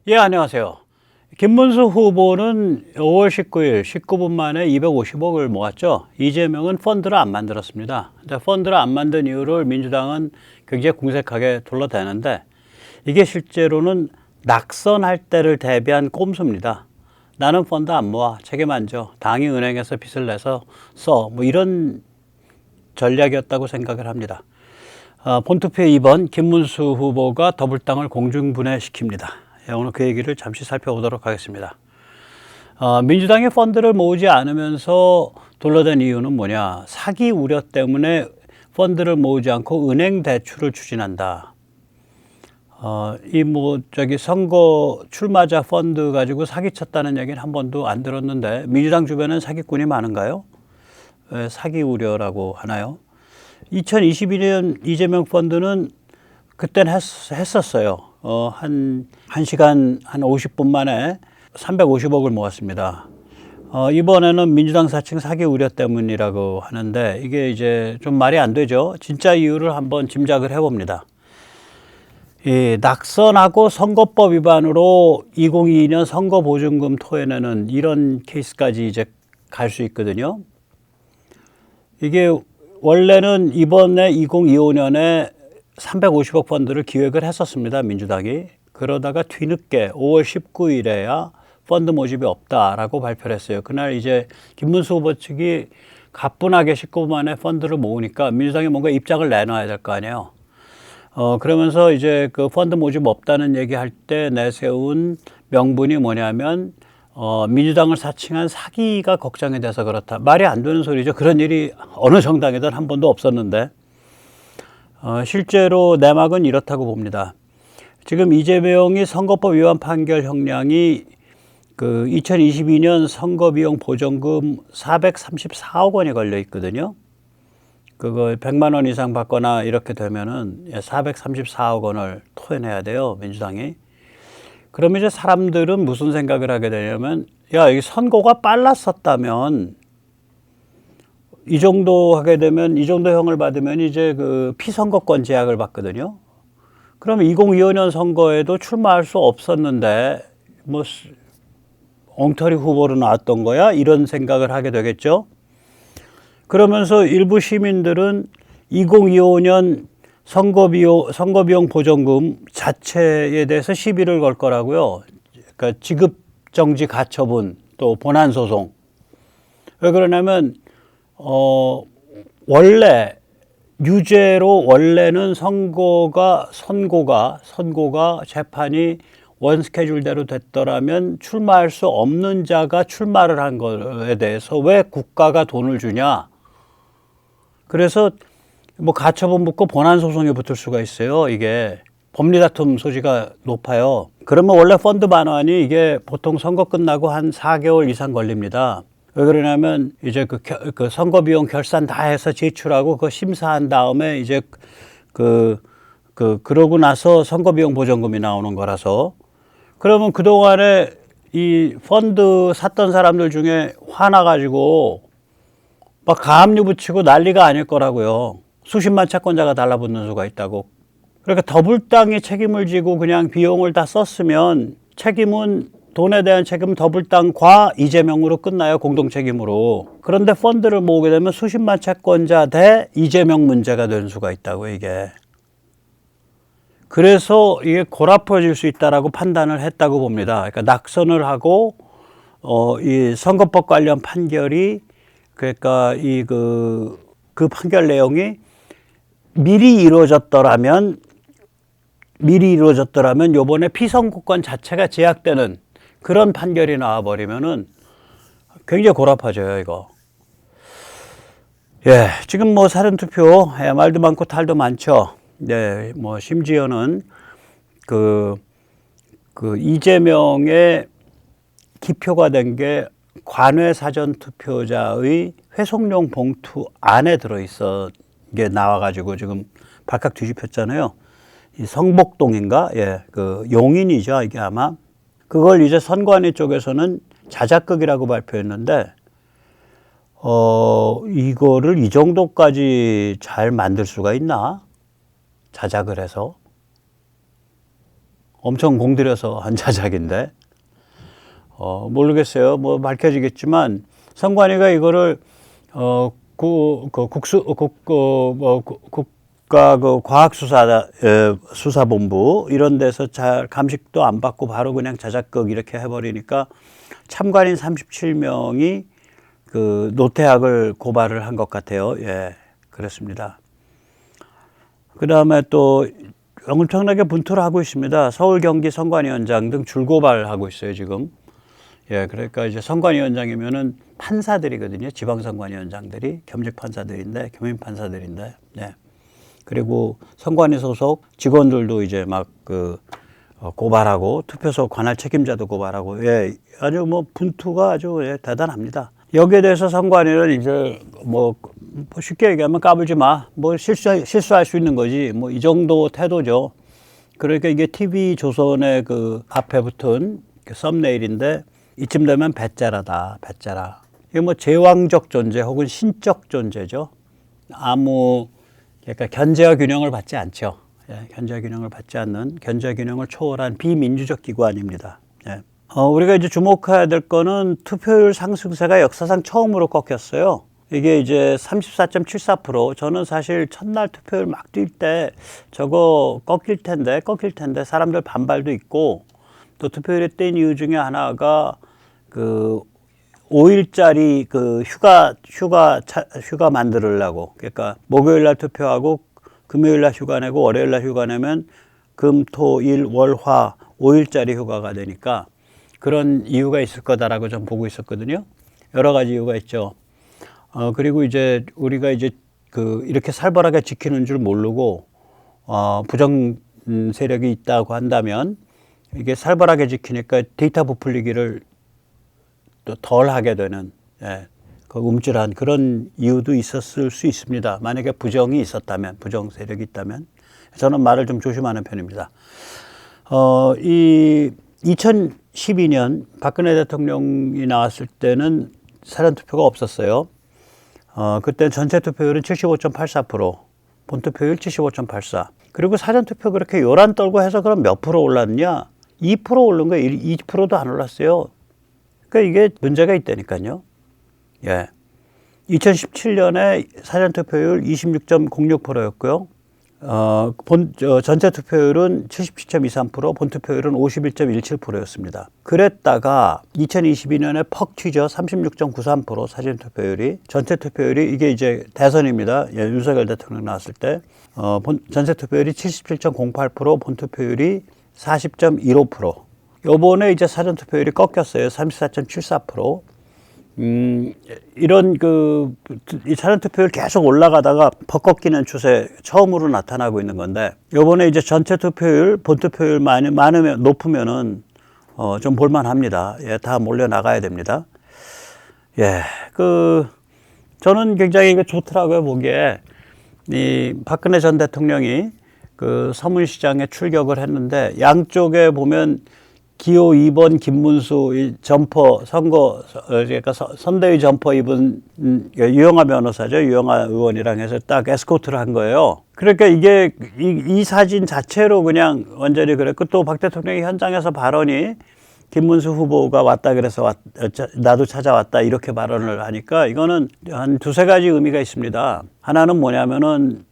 예, 안녕하세요. 김문수 후보는 5월 19일 19분 만에 250억을 모았죠. 이재명은 펀드를 안 만들었습니다. 근데 펀드를 안 만든 이유를 민주당은 굉장히 궁색하게 둘러대는데, 이게 실제로는 낙선할 때를 대비한 꼼수입니다. 나는 펀드 안 모아, 책임 안 져, 당이 은행에서 빚을 내서 써, 뭐 이런 전략이었다고 생각을 합니다. 본투표 2번 김문수 후보가 더불당을 공중분해시킵니다. 오늘 그 얘기를 잠시 살펴보도록 하겠습니다. 민주당이 펀드를 모으지 않으면서 둘러댄 이유는 뭐냐? 사기 우려 때문에 펀드를 모으지 않고 은행 대출을 추진한다. 선거 출마자 펀드 가지고 사기쳤다는 얘기는 한 번도 안 들었는데, 민주당 주변엔 사기꾼이 많은가요? 왜 사기 우려라고 하나요? 2022년 이재명 펀드는 그때는 했었어요. 한 시간 한 50분 만에 350억을 모았습니다. 이번에는 민주당 사칭 사기 우려 때문이라고 하는데, 이게 이제 좀 말이 안 되죠. 진짜 이유를 한번 짐작을 해봅니다. 이 낙선하고 선거법 위반으로 2022년 선거보증금 토해내는 이런 케이스까지 이제 갈 수 있거든요. 이게 원래는 이번에 2025년에 350억 펀드를 기획을 했었습니다, 민주당이. 그러다가 뒤늦게 5월 19일에야 펀드 모집이 없다라고 발표를 했어요. 그날 이제 김문수 후보 측이 가뿐하게 19분 만에 펀드를 모으니까 민주당이 뭔가 입장을 내놔야 될 거 아니에요. 그러면서 이제 그 펀드 모집 없다는 얘기할 때 내세운 명분이 뭐냐면, 민주당을 사칭한 사기가 걱정이 돼서 그렇다. 말이 안 되는 소리죠. 그런 일이 어느 정당이든 한 번도 없었는데, 실제로 내막은 이렇다고 봅니다. 지금 이재명이 선거법 위반 판결 형량이 그 2022년 선거비용 보전금 434억 원이 걸려 있거든요. 그거 100만 원 이상 받거나 이렇게 되면은 434억 원을 토해내야 돼요, 민주당이. 그러면 이제 사람들은 무슨 생각을 하게 되냐면, 야, 이 선고가 빨랐었다면, 이 정도 하게 되면, 이 정도 형을 받으면 이제 그 피선거권 제약을 받거든요. 그러면 2025년 선거에도 출마할 수 없었는데, 뭐, 엉터리 후보로 나왔던 거야? 이런 생각을 하게 되겠죠. 그러면서 일부 시민들은 2025년 선거비용 보전금 자체에 대해서 시비를 걸 거라고요. 그러니까 지급정지 가처분, 또 본안소송. 왜 그러냐면, 원래 유죄로 원래는 선고가 재판이 원 스케줄대로 됐더라면 출마할 수 없는 자가 출마를 한 거에 대해서 왜 국가가 돈을 주냐? 그래서 뭐 가처분 붙고 본안 소송에 붙을 수가 있어요. 이게 법리 다툼 소지가 높아요. 그러면 원래 펀드 반환이 이게 보통 선거 끝나고 한 4개월 이상 걸립니다. 왜 그러냐면 이제 그 선거 비용 결산 다 해서 제출하고 그거 심사한 다음에 이제 그러고 나서 선거 비용 보전금이 나오는 거라서. 그러면 그동안에 이 펀드 샀던 사람들 중에 화나가지고 막 가압류 붙이고 난리가 아닐 거라고요. 수십만 채권자가 달라붙는 수가 있다고. 그러니까 더불당이 책임을 지고 그냥 비용을 다 썼으면 돈에 대한 책임은 더불당과 이재명으로 끝나요. 공동 책임으로. 그런데 펀드를 모으게 되면 수십만 채권자 대 이재명 문제가 될 수가 있다고, 이게. 그래서 이게 골아퍼질 수 있다라고 판단을 했다고 봅니다. 그러니까 낙선을 하고 이 선거법 관련 판결이, 그러니까 그 판결 내용이 미리 이루어졌더라면 요번에 피선거권 자체가 제약되는 그런 판결이 나와버리면은 굉장히 골아파져요, 이거. 예, 지금 뭐 사전투표, 말도 많고 탈도 많죠. 네, 뭐 심지어는 그 이재명의 기표가 된 게 관외 사전투표자의 회송용 봉투 안에 들어있어 게 나와가지고 지금 발칵 뒤집혔잖아요. 이 성복동인가? 예, 그 용인이죠, 이게 아마. 그걸 이제 선관위 쪽에서는 자작극이라고 발표했는데, 이거를 이 정도까지 잘 만들 수가 있나? 자작을 해서. 엄청 공들여서 한 자작인데, 모르겠어요. 뭐 밝혀지겠지만, 선관위가 이거를, 국가 과학수사본부 이런 데서 잘 감식도 안 받고 바로 그냥 자작극 이렇게 해버리니까 참관인 37명이 그 노태학을 고발을 한 것 같아요. 예, 그렇습니다. 그 다음에 또 엄청나게 분투를 하고 있습니다. 서울, 경기 선관위원장 등 줄고발하고 있어요, 지금. 예, 그러니까 이제 선관위원장이면은 판사들이거든요. 지방선관위원장들이 겸직 판사들인데, 겸임 판사들인데, 예. 그리고 선관위 소속 직원들도 이제 막 고발하고 투표소 관할 책임자도 고발하고, 예, 아주 뭐 분투가 아주 예, 대단합니다. 여기에 대해서 선관위는 이제 뭐 쉽게 얘기하면 까불지 마. 뭐 실수할 수 있는 거지. 뭐 이 정도 태도죠. 그러니까 이게 TV조선의 그 앞에 붙은 그 썸네일인데 이쯤 되면 배짜라다. 배짜라. 이게 뭐 제왕적 존재 혹은 신적 존재죠. 아무 그러니까 견제와 균형을 받지 않죠. 예, 견제와 균형을 받지 않는 견제와 균형을 초월한 비민주적 기관입니다. 예. 우리가 이제 주목해야 될 거는 투표율 상승세가 역사상 처음으로 꺾였어요. 이게 이제 34.74%. 저는 사실 첫날 투표율 막 뛸 때 저거 꺾일 텐데 사람들 반발도 있고 또 투표율이 뛴 이유 중에 하나가 그 5일짜리 그 휴가 만들으려고. 그러니까 목요일 날 투표하고 금요일 날 휴가 내고 월요일 날 휴가 내면 금, 토, 일, 월, 화 5일짜리 휴가가 되니까 그런 이유가 있을 거다라고 좀 보고 있었거든요. 여러 가지 이유가 있죠. 그리고 이제 우리가 이제 이렇게 살벌하게 지키는 줄 모르고 부정 세력이 있다고 한다면 이게 살벌하게 지키니까 데이터 부풀리기를 또 덜 하게 되는 그 움찔한 그런 이유도 있었을 수 있습니다. 만약에 부정이 있었다면, 부정 세력이 있다면. 저는 말을 좀 조심하는 편입니다. 이 2012년 박근혜 대통령이 나왔을 때는 사전투표가 없었어요. 그때 전체 투표율은 75.84%, 본투표율 75.84%. 그리고 사전투표 그렇게 요란 떨고 해서 그럼 몇 프로 올랐냐? 2% 오른 거예요. 2%도 안 올랐어요. 그러니까 이게 문제가 있다니까요. 예. 2017년에 사전투표율 26.06%였고요. 전체 투표율은 77.23%, 본투표율은 51.17%였습니다. 그랬다가 2022년에 퍽 튀죠. 36.93% 사전투표율이. 전체 투표율이 이게 이제 대선입니다. 예, 윤석열 대통령 나왔을 때. 전체 투표율이 77.08%, 본투표율이 40.15%. 요번에 이제 사전투표율이 꺾였어요. 34.74%. 이런 이 사전투표율 계속 올라가다가 퍽 꺾이는 추세 처음으로 나타나고 있는 건데, 요번에 이제 전체 투표율, 본투표율 높으면은, 좀 볼만합니다. 예, 다 몰려 나가야 됩니다. 예, 저는 굉장히 이게 좋더라고요, 보기에. 이 박근혜 전 대통령이 서문시장에 출격을 했는데, 양쪽에 보면 기호 2번 김문수 점퍼 그러니까 선대위 점퍼 입은 유영아 변호사죠. 유영아 의원이랑 해서 딱 에스코트를 한 거예요. 그러니까 이게 이 사진 자체로 그냥 완전히 그랬고, 또 박 대통령이 현장에서 발언이 김문수 후보가 왔다 그래서 나도 찾아왔다 이렇게 발언을 하니까 이거는 한 두세 가지 의미가 있습니다. 하나는 뭐냐면은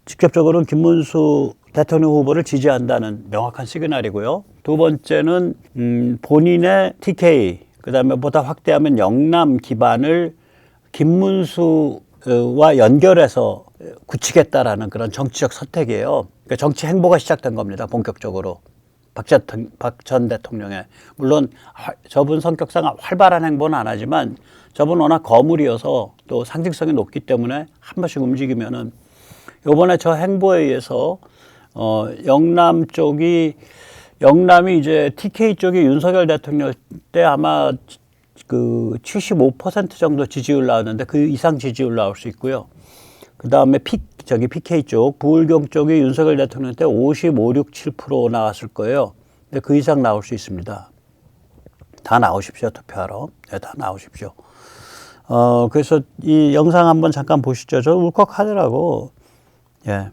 직접적으로는 김문수 대통령 후보를 지지한다는 명확한 시그널이고요. 두 번째는 본인의 TK, 그다음에 보다 확대하면 영남 기반을 김문수와 연결해서 굳히겠다라는 그런 정치적 선택이에요. 그러니까 정치 행보가 시작된 겁니다. 본격적으로. 박 전 대통령의. 물론 저분 성격상 활발한 행보는 안 하지만 저분 워낙 거물이어서 또 상징성이 높기 때문에 한 번씩 움직이면은, 요번에 저 행보에 의해서 영남이 이제 TK 쪽이 윤석열 대통령 때 아마 75% 정도 지지율 나왔는데 그 이상 지지율 나올 수 있고요. 그 다음에 PK 쪽, 부울경 쪽이 윤석열 대통령 때 55, 6, 7% 나왔을 거예요. 근데 그 이상 나올 수 있습니다. 다 나오십시오, 투표하러. 네, 다 나오십시오. 그래서 이 영상 한번 잠깐 보시죠. 저 울컥하더라고. 예.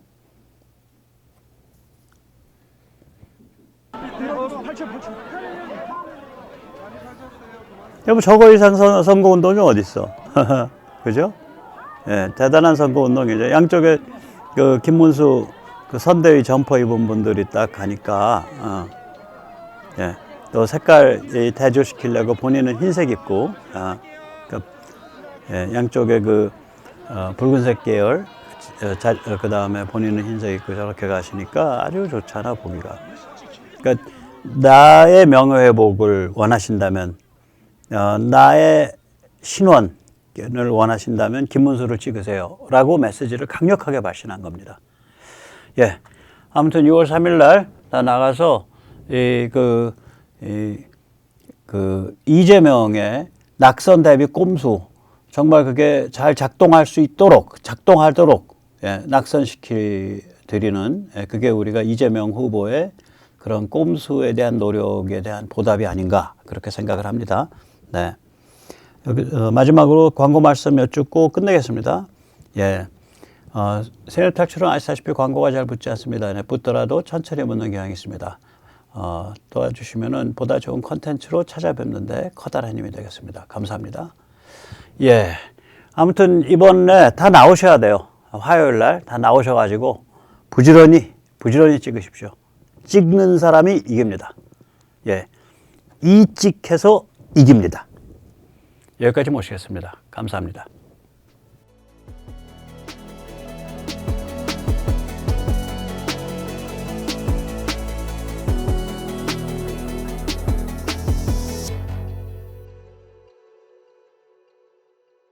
여보, 저거 이상 선거운동이 어딨어. 그죠? 예, 대단한 선거운동이죠. 양쪽에 그 김문수 그 선대위 점퍼 입은 분들이 딱 가니까, 예, 또 색깔 대조시키려고 본인은 흰색 입고, 예, 양쪽에 그 붉은색 계열, 그 다음에 본인은 흰색 입고 저렇게 가시니까 아주 좋잖아, 보기가. 그러니까 나의 명예회복을 원하신다면, 나의 신원을 원하신다면 김문수를 찍으세요 라고 메시지를 강력하게 발신한 겁니다. 예, 아무튼 6월 3일 날 나 나가서 이재명의 낙선 대비 꼼수, 정말 그게 잘 작동하도록 예, 낙선시키 드리는, 예, 그게 우리가 이재명 후보의 그런 꼼수에 대한 노력에 대한 보답이 아닌가, 그렇게 생각을 합니다. 네. 여기, 마지막으로 광고 말씀 여쭙고 끝내겠습니다. 예. 세력 탈출은 아시다시피 광고가 잘 붙지 않습니다. 네, 붙더라도 천천히 붙는 경향이 있습니다. 도와주시면은 보다 좋은 컨텐츠로 찾아뵙는데 커다란 힘이 되겠습니다. 감사합니다. 예. 아무튼 이번에 다 나오셔야 돼요. 화요일 날 다 나오셔가지고 부지런히 찍으십시오. 찍는 사람이 이깁니다. 예. 이찍해서 이깁니다. 여기까지 모시겠습니다. 감사합니다.